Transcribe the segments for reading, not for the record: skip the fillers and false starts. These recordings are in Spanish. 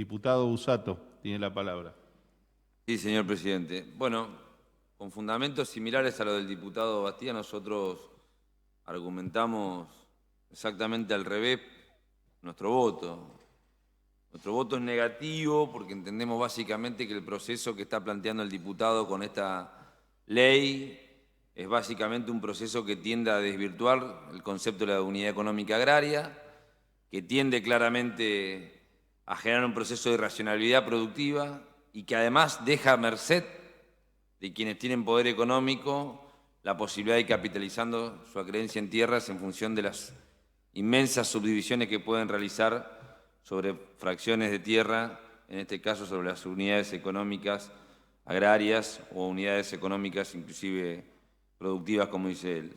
Diputado Busato tiene la palabra. Sí, señor presidente. Bueno, con fundamentos similares a lo del diputado Bastía, nosotros argumentamos exactamente al revés nuestro voto. Nuestro voto es negativo porque entendemos básicamente que el proceso que está planteando el diputado con esta ley es básicamente un proceso que tiende a desvirtuar el concepto de la unidad económica agraria, que tiende claramente a generar un proceso de irracionalidad productiva y que además deja a merced de quienes tienen poder económico la posibilidad de ir capitalizando su acreencia en tierras en función de las inmensas subdivisiones que pueden realizar sobre fracciones de tierra, en este caso sobre las unidades económicas agrarias o unidades económicas inclusive productivas, como dice él.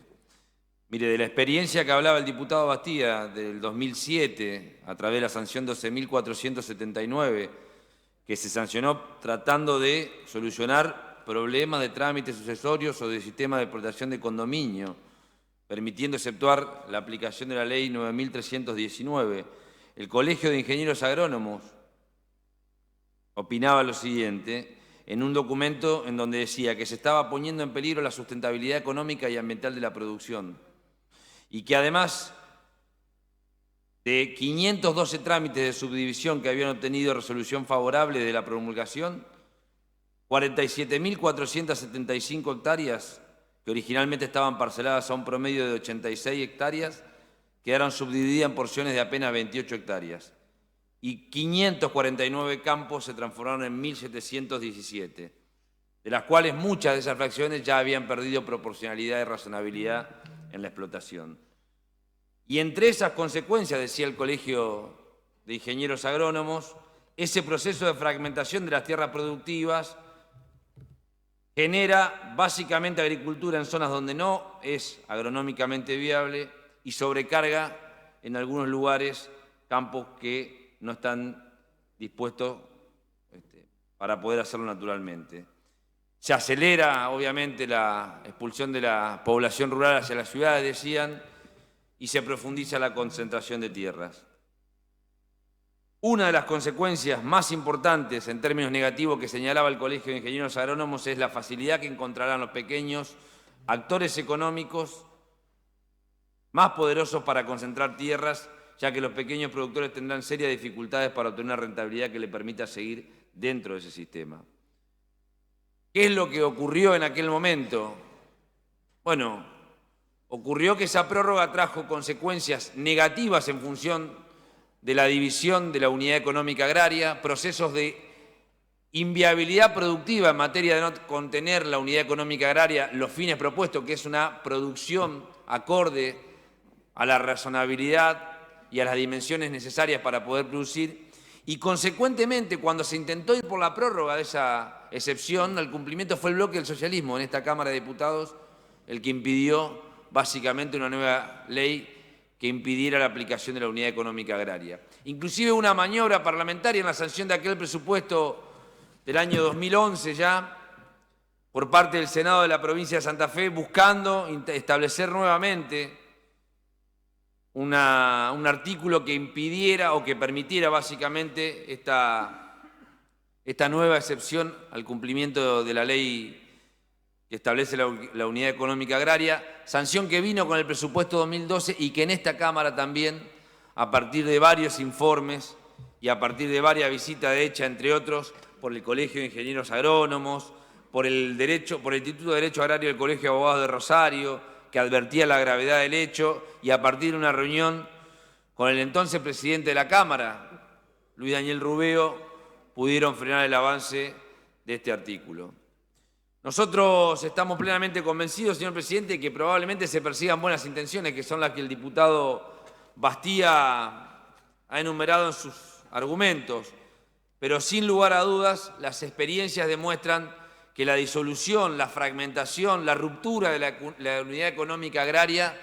Mire, de la experiencia que hablaba el diputado Bastía del 2007, a través de la sanción 12.479, que se sancionó tratando de solucionar problemas de trámites sucesorios o de sistema de explotación de condominio, permitiendo exceptuar la aplicación de la ley 9.319. El Colegio de Ingenieros Agrónomos opinaba lo siguiente en un documento en donde decía que se estaba poniendo en peligro la sustentabilidad económica y ambiental de la producción y que además de 512 trámites de subdivisión que habían obtenido resolución favorable de la promulgación, 47.475 hectáreas, que originalmente estaban parceladas a un promedio de 86 hectáreas, quedaron subdivididas en porciones de apenas 28 hectáreas. Y 549 campos se transformaron en 1.717, de las cuales muchas de esas fracciones ya habían perdido proporcionalidad y razonabilidad en la explotación. Y entre esas consecuencias, decía el Colegio de Ingenieros Agrónomos, ese proceso de fragmentación de las tierras productivas genera básicamente agricultura en zonas donde no es agronómicamente viable y sobrecarga en algunos lugares campos que no están dispuestos para poder hacerlo naturalmente. Se acelera, obviamente, la expulsión de la población rural hacia las ciudades, decían, y se profundiza la concentración de tierras. Una de las consecuencias más importantes en términos negativos que señalaba el Colegio de Ingenieros Agrónomos es la facilidad que encontrarán los pequeños actores económicos más poderosos para concentrar tierras, ya que los pequeños productores tendrán serias dificultades para obtener una rentabilidad que les permita seguir dentro de ese sistema. ¿Qué es lo que ocurrió en aquel momento? Bueno, ocurrió que esa prórroga trajo consecuencias negativas en función de la división de la unidad económica agraria, procesos de inviabilidad productiva en materia de no contener la unidad económica agraria los fines propuestos, que es una producción acorde a la razonabilidad y a las dimensiones necesarias para poder producir, y consecuentemente cuando se intentó ir por la prórroga de esa excepción, el cumplimiento fue el bloque del socialismo en esta Cámara de Diputados el que impidió básicamente una nueva ley que impidiera la aplicación de la unidad económica agraria. Inclusive una maniobra parlamentaria en la sanción de aquel presupuesto del año 2011 ya, por parte del Senado de la provincia de Santa Fe, buscando establecer nuevamente un artículo que impidiera o que permitiera básicamente esta nueva excepción al cumplimiento de la ley que establece la unidad económica agraria, sanción que vino con el presupuesto 2012 y que en esta Cámara también, a partir de varios informes y a partir de varias visitas hechas, entre otros, por el Colegio de Ingenieros Agrónomos, por el Instituto de Derecho Agrario del Colegio de Abogados de Rosario, que advertía la gravedad del hecho, y a partir de una reunión con el entonces presidente de la Cámara, Luis Daniel Rubeo, pudieron frenar el avance de este artículo. Nosotros estamos plenamente convencidos, señor presidente, que probablemente se persigan buenas intenciones, que son las que el diputado Bastía ha enumerado en sus argumentos, pero sin lugar a dudas las experiencias demuestran que la disolución, la fragmentación, la ruptura de la unidad económica agraria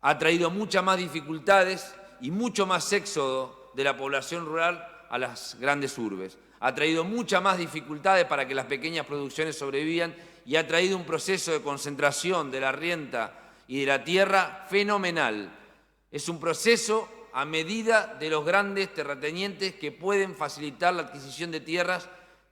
ha traído muchas más dificultades y mucho más éxodo de la población rural a las grandes urbes. Ha traído muchas más dificultades para que las pequeñas producciones sobrevivan y ha traído un proceso de concentración de la renta y de la tierra fenomenal. Es un proceso a medida de los grandes terratenientes que pueden facilitar la adquisición de tierras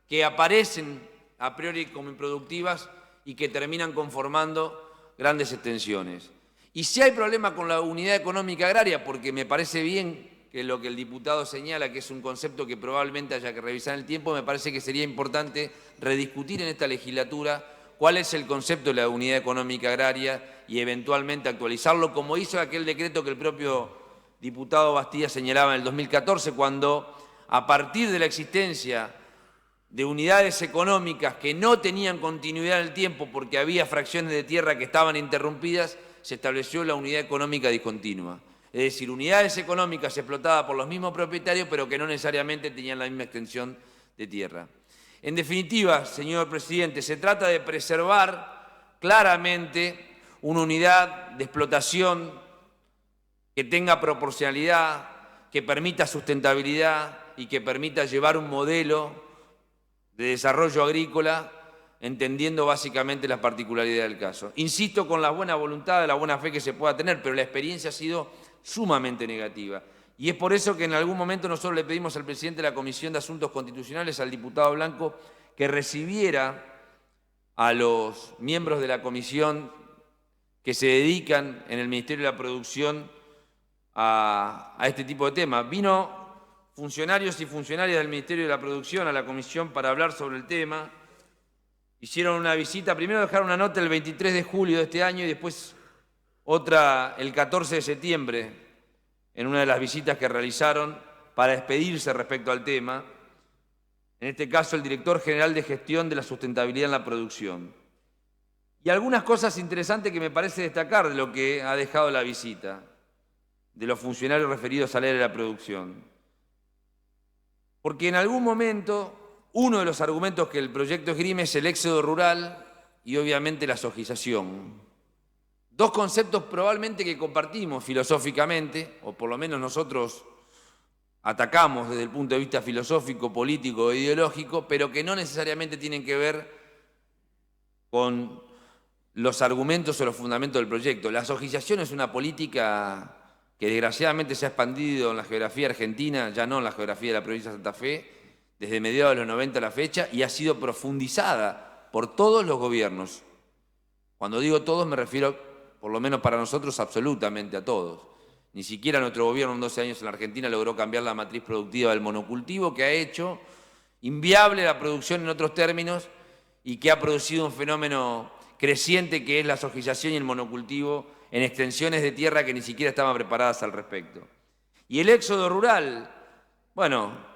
que aparecen a priori como improductivas y que terminan conformando grandes extensiones. Y si hay problema con la unidad económica agraria, porque me parece bien que lo que el diputado señala, que es un concepto que probablemente haya que revisar en el tiempo, me parece que sería importante rediscutir en esta legislatura cuál es el concepto de la unidad económica agraria y eventualmente actualizarlo, como hizo aquel decreto que el propio diputado Bastía señalaba en el 2014, cuando a partir de la existencia de unidades económicas que no tenían continuidad en el tiempo porque había fracciones de tierra que estaban interrumpidas, se estableció la unidad económica discontinua. Es decir, unidades económicas explotadas por los mismos propietarios, pero que no necesariamente tenían la misma extensión de tierra. En definitiva, señor presidente, se trata de preservar claramente una unidad de explotación que tenga proporcionalidad, que permita sustentabilidad y que permita llevar un modelo de desarrollo agrícola, entendiendo básicamente las particularidades del caso. Insisto con la buena voluntad, la buena fe que se pueda tener, pero la experiencia ha sido sumamente negativa. Y es por eso que en algún momento nosotros le pedimos al presidente de la Comisión de Asuntos Constitucionales, al diputado Blanco, que recibiera a los miembros de la comisión que se dedican en el Ministerio de la Producción a este tipo de temas. Vino funcionarios y funcionarias del Ministerio de la Producción a la comisión para hablar sobre el tema. Hicieron una visita, primero dejaron una nota el 23 de julio de este año y después otra el 14 de septiembre, en una de las visitas que realizaron para despedirse respecto al tema, en este caso el director general de gestión de la sustentabilidad en la producción. Y algunas cosas interesantes que me parece destacar de lo que ha dejado la visita, de los funcionarios referidos al área de la producción. Porque en algún momento uno de los argumentos que el proyecto esgrime es el éxodo rural y obviamente la sojización. Dos conceptos probablemente que compartimos filosóficamente, o por lo menos nosotros atacamos desde el punto de vista filosófico, político e ideológico, pero que no necesariamente tienen que ver con los argumentos o los fundamentos del proyecto. La sojización es una política que desgraciadamente se ha expandido en la geografía argentina, ya no en la geografía de la provincia de Santa Fe, desde mediados de los 90 a la fecha, y ha sido profundizada por todos los gobiernos. Cuando digo todos me refiero, por lo menos para nosotros, absolutamente a todos. Ni siquiera nuestro gobierno en 12 años en la Argentina logró cambiar la matriz productiva del monocultivo, que ha hecho inviable la producción en otros términos y que ha producido un fenómeno creciente que es la sojización y el monocultivo en extensiones de tierra que ni siquiera estaban preparadas al respecto. Y el éxodo rural, bueno,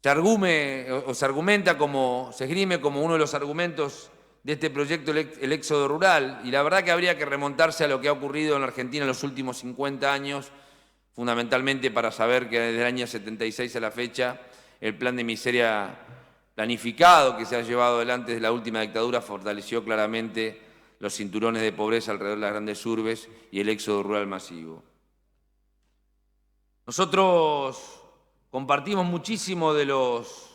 se argumenta como, se esgrime como uno de los argumentos de este proyecto, el éxodo rural, y la verdad que habría que remontarse a lo que ha ocurrido en la Argentina en los últimos 50 años, fundamentalmente para saber que desde el año 76 a la fecha, el plan de miseria planificado que se ha llevado adelante desde la última dictadura fortaleció claramente los cinturones de pobreza alrededor de las grandes urbes y el éxodo rural masivo. Nosotros compartimos muchísimo de los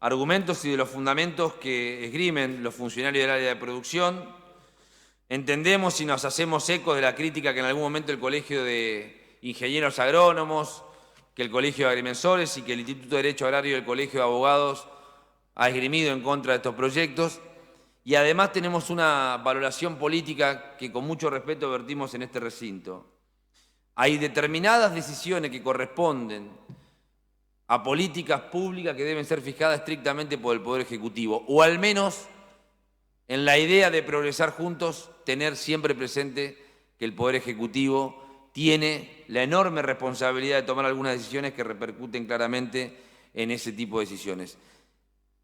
argumentos y de los fundamentos que esgrimen los funcionarios del área de producción. Entendemos y nos hacemos eco de la crítica que en algún momento el Colegio de Ingenieros Agrónomos, que el Colegio de Agrimensores y que el Instituto de Derecho Agrario y el Colegio de Abogados ha esgrimido en contra de estos proyectos. Y además tenemos una valoración política que con mucho respeto vertimos en este recinto. Hay determinadas decisiones que corresponden a políticas públicas que deben ser fijadas estrictamente por el Poder Ejecutivo, o al menos en la idea de progresar juntos, tener siempre presente que el Poder Ejecutivo tiene la enorme responsabilidad de tomar algunas decisiones que repercuten claramente en ese tipo de decisiones.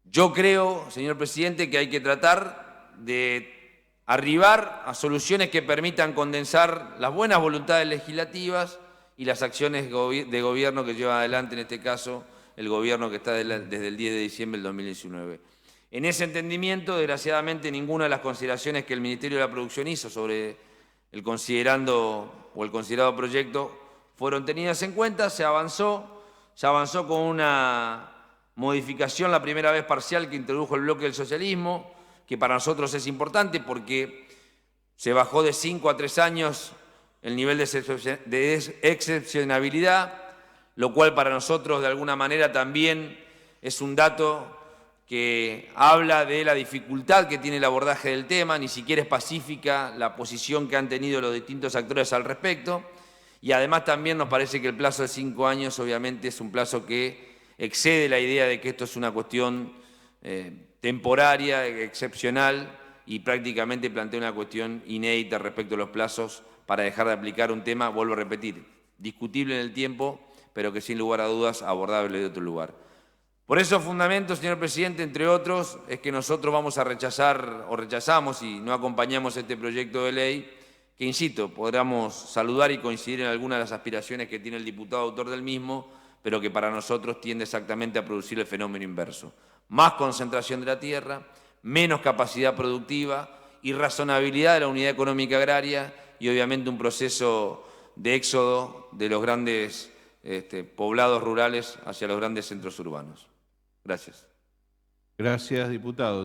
Yo creo, señor presidente, que hay que tratar de arribar a soluciones que permitan condensar las buenas voluntades legislativas y las acciones de gobierno que lleva adelante, en este caso, el gobierno que está desde el 10 de diciembre del 2019. En ese entendimiento, desgraciadamente, ninguna de las consideraciones que el Ministerio de la Producción hizo sobre el considerado proyecto fueron tenidas en cuenta. Se avanzó con una modificación la primera vez parcial que introdujo el bloque del socialismo, que para nosotros es importante porque se bajó de 5 a 3 años el nivel de excepcionabilidad, lo cual para nosotros de alguna manera también es un dato que habla de la dificultad que tiene el abordaje del tema, ni siquiera es pacífica la posición que han tenido los distintos actores al respecto, y además también nos parece que el plazo de 5 años obviamente es un plazo que excede la idea de que esto es una cuestión temporaria, excepcional, y prácticamente plantea una cuestión inédita respecto a los plazos para dejar de aplicar un tema, vuelvo a repetir, discutible en el tiempo, pero que sin lugar a dudas abordable de otro lugar. Por esos fundamentos, señor presidente, entre otros, es que nosotros vamos a rechazar o rechazamos y no acompañamos este proyecto de ley, que, insisto, podríamos saludar y coincidir en algunas de las aspiraciones que tiene el diputado autor del mismo, pero que para nosotros tiende exactamente a producir el fenómeno inverso. Más concentración de la tierra, menos capacidad productiva, irrazonabilidad de la unidad económica agraria y obviamente un proceso de éxodo de los grandes poblados rurales hacia los grandes centros urbanos. Gracias. Gracias, diputado.